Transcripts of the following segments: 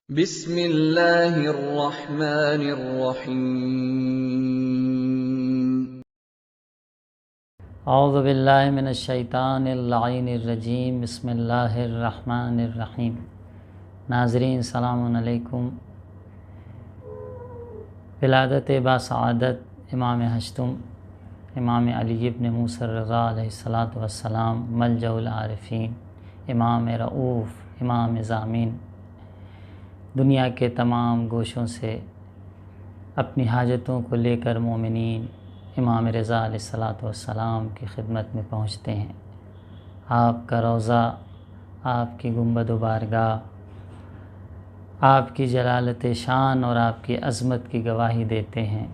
بسم اللہ الرحمن الرحیم۔ اعوذ باللہ من الشیطان اللعین الرجیم۔ بسم اللہ الرحمن الرحیم۔ ناظرین السلام علیکم۔ ولادت باسعادت امام ہشتم امام علی ابن موسیٰ الرضا علیہ السلام ملجأ العارفین، امام رؤوف، امام ضامین، دنیا کے تمام گوشوں سے اپنی حاجتوں کو لے کر مومنین امام رضا علیہ السلام کی خدمت میں پہنچتے ہیں۔ آپ کا روضہ، آپ کی گنبد و بارگاہ، آپ کی جلالت شان اور آپ کی عظمت کی گواہی دیتے ہیں۔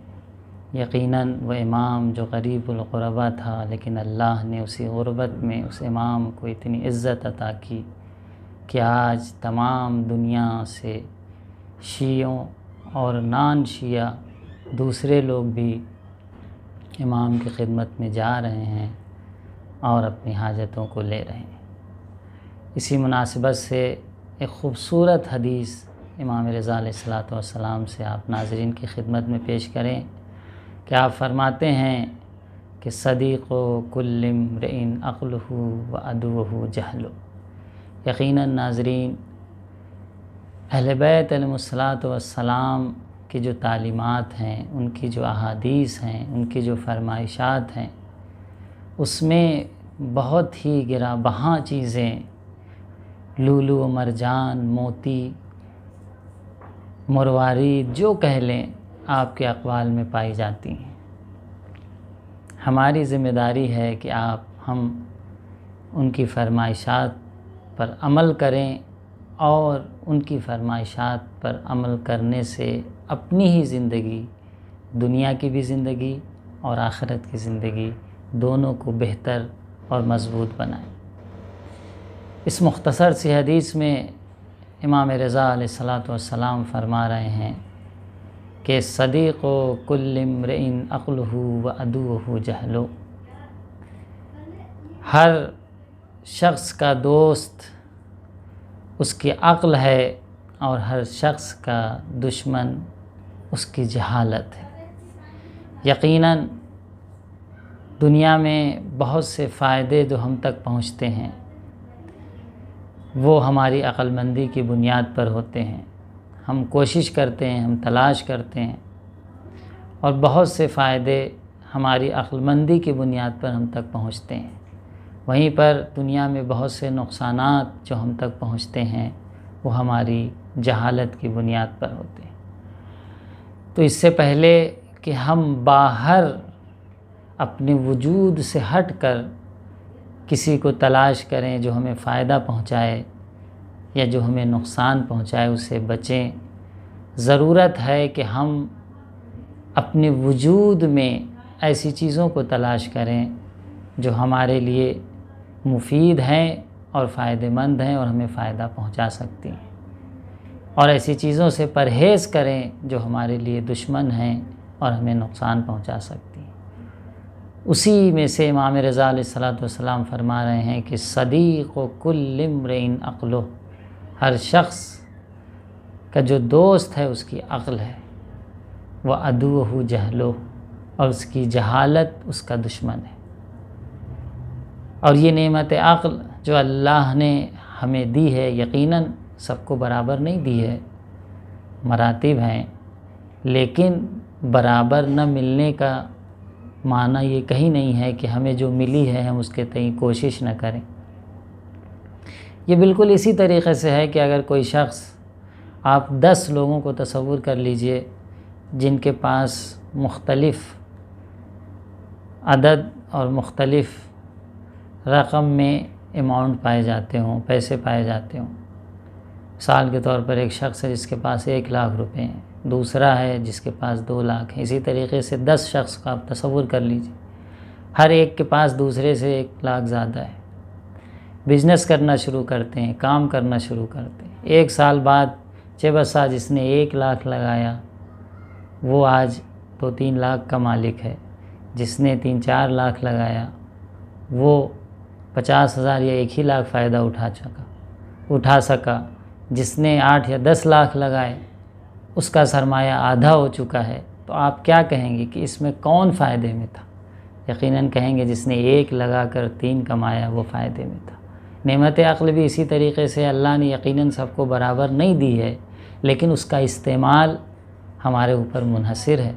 یقیناً وہ امام جو غریب الغربا تھا، لیکن اللہ نے اسی غربت میں اس امام کو اتنی عزت عطا کی کہ آج تمام دنیا سے شیعوں اور نان شیعہ دوسرے لوگ بھی امام کی خدمت میں جا رہے ہیں اور اپنی حاجتوں کو لے رہے ہیں۔ اسی مناسبت سے ایک خوبصورت حدیث امام رضا علیہ السلام سے آپ ناظرین کی خدمت میں پیش کریں کہ آپ فرماتے ہیں کہ صدیق کل امرئ عقلہ و عدوہ جہل۔ یقیناً ناظرین، اہل بیت علیہ السلام کی جو تعلیمات ہیں، ان کی جو احادیث ہیں، ان کی جو فرمائشات ہیں، اس میں بہت ہی گراں بہا چیزیں، لولو و مرجان، موتی، مروارید، جو کہہ لیں، آپ کے اقوال میں پائی جاتی ہیں۔ ہماری ذمہ داری ہے کہ ہم ان کی فرمائشات پر عمل کریں اور ان کی فرمائشات پر عمل کرنے سے اپنی ہی زندگی، دنیا کی بھی زندگی اور آخرت کی زندگی، دونوں کو بہتر اور مضبوط بنائیں۔ اس مختصر سی حدیث میں امام رضا علیہ السلام فرما رہے ہیں کہ صدیق کل امرئ عقلہ و عدوہ جہل۔ ہر شخص کا دوست اس کی عقل ہے اور ہر شخص کا دشمن اس کی جہالت ہے۔ یقیناً دنیا میں بہت سے فائدے جو ہم تک پہنچتے ہیں وہ ہماری عقل مندی کی بنیاد پر ہوتے ہیں۔ ہم کوشش کرتے ہیں، ہم تلاش کرتے ہیں، اور بہت سے فائدے ہماری عقل مندی کی بنیاد پر ہم تک پہنچتے ہیں۔ وہیں پر دنیا میں بہت سے نقصانات جو ہم تک پہنچتے ہیں وہ ہماری جہالت کی بنیاد پر ہوتے ہیں۔ تو اس سے پہلے کہ ہم باہر اپنے وجود سے ہٹ کر کسی کو تلاش کریں جو ہمیں فائدہ پہنچائے یا جو ہمیں نقصان پہنچائے، اس سے بچیں۔ ضرورت ہے کہ ہم اپنے وجود میں ایسی چیزوں کو تلاش کریں جو ہمارے لیے مفید ہیں اور فائدہ مند ہیں اور ہمیں فائدہ پہنچا سکتی ہیں، اور ایسی چیزوں سے پرہیز کریں جو ہمارے لیے دشمن ہیں اور ہمیں نقصان پہنچا سکتی ہیں۔ اسی میں سے امام رضا علیہ السلام فرما رہے ہیں کہ صدیق کل امرئ عقلہ، ہر شخص کا جو دوست ہے اس کی عقل ہے، وہ عدوہ جہلہ، اور اس کی جہالت اس کا دشمن ہے۔ اور یہ نعمت عقل جو اللہ نے ہمیں دی ہے، یقیناً سب کو برابر نہیں دی ہے، مراتب ہیں، لیکن برابر نہ ملنے کا معنی یہ کہیں نہیں ہے کہ ہمیں جو ملی ہے ہم اس کے تئیں کوشش نہ کریں۔ یہ بالکل اسی طریقے سے ہے کہ اگر کوئی شخص، آپ 10 لوگوں کو تصور کر لیجئے جن کے پاس مختلف عدد اور مختلف رقم میں اماؤنٹ پائے جاتے ہوں، پیسے پائے جاتے ہوں۔ مثال کے طور پر ایک شخص ہے جس کے پاس 1 لاکھ روپے ہیں، دوسرا ہے جس کے پاس 2 لاکھ ہیں، اسی طریقے سے 10 شخص کا آپ تصور کر لیجیے، ہر ایک کے پاس دوسرے سے 1 لاکھ زیادہ ہے۔ بزنس کرنا شروع کرتے ہیں، کام کرنا شروع کرتے ہیں، 1 سال بعد بسا جس نے 1 لاکھ لگایا وہ آج 2-3 لاکھ کا مالک ہے، جس نے 3-4 لاکھ لگایا وہ 50,000 یا 1 ہی لاکھ فائدہ اٹھا سکا، جس نے 8 یا 10 لاکھ لگائے اس کا سرمایہ آدھا ہو چکا ہے، تو آپ کیا کہیں گے کہ اس میں کون فائدے میں تھا؟ یقیناً کہیں گے جس نے 1 لگا کر 3 کمایا وہ فائدے میں تھا۔ نعمت عقل بھی اسی طریقے سے اللہ نے یقیناً سب کو برابر نہیں دی ہے، لیکن اس کا استعمال ہمارے اوپر منحصر ہے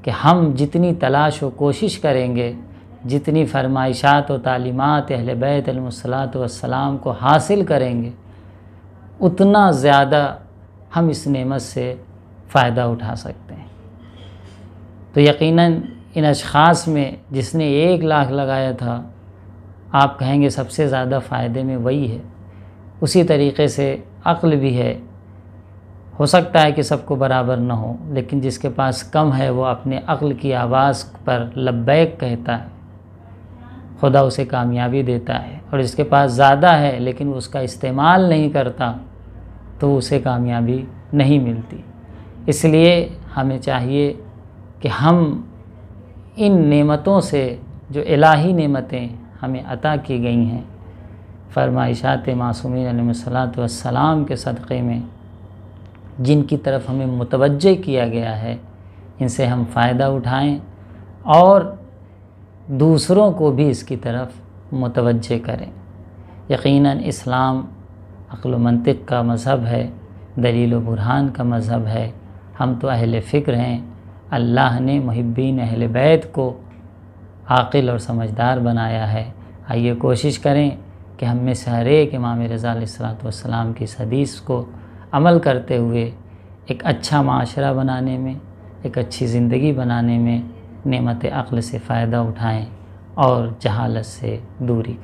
کہ ہم جتنی تلاش و کوشش کریں گے، جتنی فرمائشات و تعلیمات اہل بیت علیہ الصلاۃ والسلام کو حاصل کریں گے، اتنا زیادہ ہم اس نعمت سے فائدہ اٹھا سکتے ہیں۔ تو یقیناً ان اشخاص میں جس نے 1 لاکھ لگایا تھا، آپ کہیں گے سب سے زیادہ فائدے میں وہی ہے۔ اسی طریقے سے عقل بھی ہے، ہو سکتا ہے کہ سب کو برابر نہ ہو، لیکن جس کے پاس کم ہے وہ اپنے عقل کی آواز پر لبیک کہتا ہے، خدا اسے کامیابی دیتا ہے، اور جس کے پاس زیادہ ہے لیکن اس کا استعمال نہیں کرتا تو اسے کامیابی نہیں ملتی۔ اس لیے ہمیں چاہیے کہ ہم ان نعمتوں سے جو الہی نعمتیں ہمیں عطا کی گئی ہیں، فرمائشات معصومین علیہ الصلاۃ والسلام کے صدقے میں جن کی طرف ہمیں متوجہ کیا گیا ہے، ان سے ہم فائدہ اٹھائیں اور دوسروں کو بھی اس کی طرف متوجہ کریں۔ یقیناً اسلام عقل و منطق کا مذہب ہے، دلیل و برہان کا مذہب ہے۔ ہم تو اہل فکر ہیں، اللہ نے محبین اہل بیت کو عاقل اور سمجھدار بنایا ہے۔ آئیے کوشش کریں کہ ہم میں سے ہر ایک امام رضا علیہ الصلاۃ والسلام کی اس حدیث کو عمل کرتے ہوئے ایک اچھا معاشرہ بنانے میں، ایک اچھی زندگی بنانے میں نعمت عقل سے فائدہ اٹھائیں اور جہالت سے دوری کریں۔